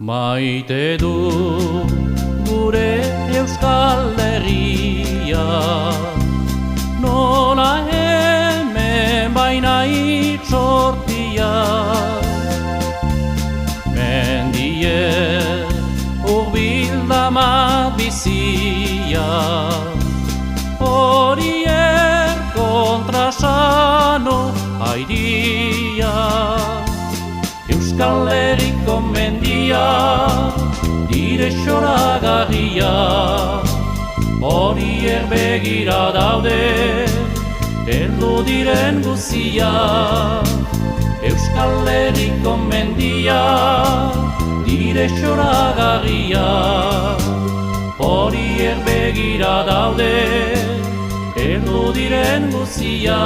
Maite du gure Euskal Herria, nola hemen baina itxortia. Mendie hurbil damat bizia, horiek kontrasano airia. Euskal Herriko mendia, dire xoragarria, horiek begira daude, heldu diren guzia. Euskal Herriko mendia, dire xoragarria, horiek begira daude, heldu diren guzia.